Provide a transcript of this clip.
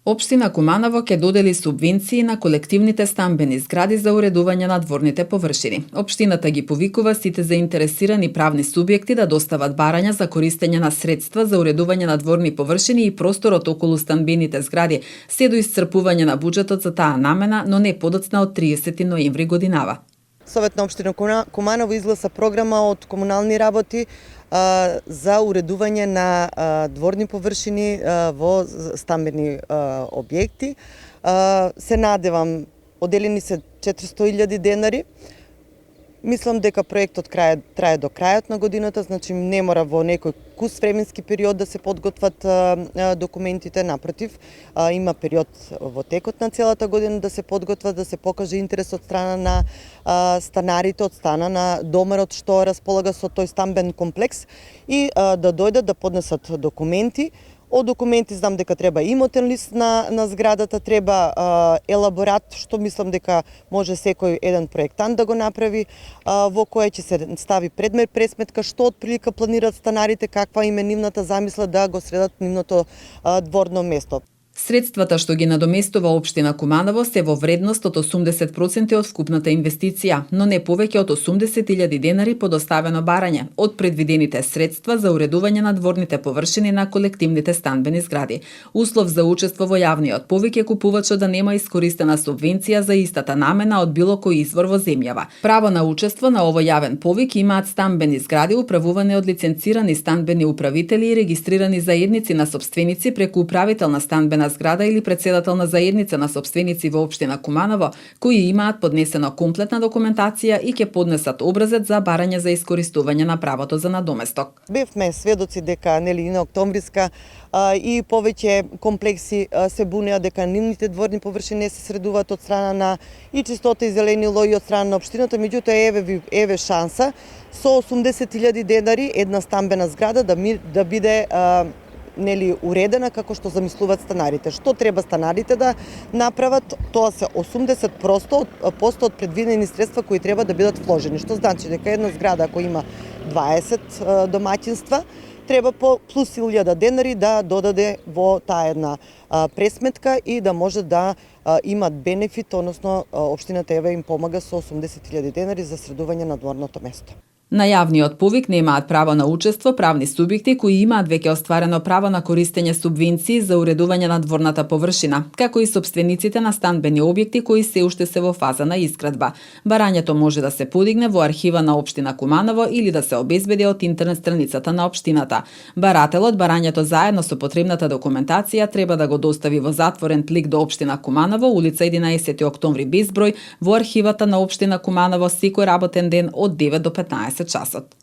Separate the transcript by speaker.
Speaker 1: Општина Куманово ќе додели субвенции на колективните стамбени згради за уредување на дворните површини. Општината ги повикува сите заинтересирани правни субјекти да достават барања за користење на средства за уредување на дворни површини и просторот околу стамбените згради, се до исцрпување на буџетот за таа намена, но не подоцна од 30 ноември годинава.
Speaker 2: Совет на општина Куманово изгласа програма од комунални работи за уредување на дворни површини во стамбени објекти. Се надевам, оделени се 400.000 денари. Мислам дека проектот трае до крајот на годината, значи не мора во некој кус временски период да се подготват документите, напротив, има период во текот на целата година да се подготват, да се покаже интерес од страна на станарите, од страна на домарот што располага со тој стамбен комплекс и да дојдат да поднесат документи. Од документи знам дека треба имотен лист на зградата, треба елаборат, што мислам дека може секој еден проектант да го направи, во кој ќе се стави предмет пресметка, што отприлика планираат станарите, каква им е нивната замисла да го средат нивното дворно место.
Speaker 1: Средствата што ги надоместува општина Куманово се во вредност од 80% од вкупната инвестиција, но не повеќе од 80.000 денари по доставено барање од предвидените средства за уредување на дворните површини на колективните станбени згради. Услов за учество во јавниот повик е купувачот да нема искористена субвенција за истата намена од било кој извор во земјава. Право на учество на овој јавен повик имаат стамбени згради управувани од лиценцирани станбени управители и регистрирани заедници на сопственици преку управител на станбена зграда или председател на заедница на сопственици во општина Куманово, кои имаат поднесено комплетна документација и ќе поднесат образец за барање за искористување на правото за надоместок.
Speaker 2: Бевме сведоци дека на октомвриска и повеќе комплекси се бунеа дека нивните дворни површини не се средуваат од страна на и чистота и зелени лои од страна на општината, меѓутоа еве шанса со 80.000 денари една стамбена зграда да биде уредена како што замислуваат станарите. Што треба станарите да направат? Тоа се 80% од предвидени средства кои треба да бидат вложени. Што значи дека една зграда ако има 20 домаќинства, треба по плюс 1.000 денари да додаде во таа една пресметка и да може да имат бенефит, односно општината им помага со 80.000 денари за средување на дворното место.
Speaker 1: На јавниот повик немаат право на учество правни субјекти кои имаат веќе остварено право на користење субвенции за уредување на дворната површина, како и сопствениците на станбени објекти кои се уште се во фаза на изградба. Барањето може да се подигне во архива на општина Куманово или да се обезбеди од интернет страницата на општината. Барателот барањето заедно со потребната документација треба да го достави во затворен плик до општина Куманово, улица 11 октомври безброј, во архивата на општина Куманово секој работен ден од 9 до 15 часот.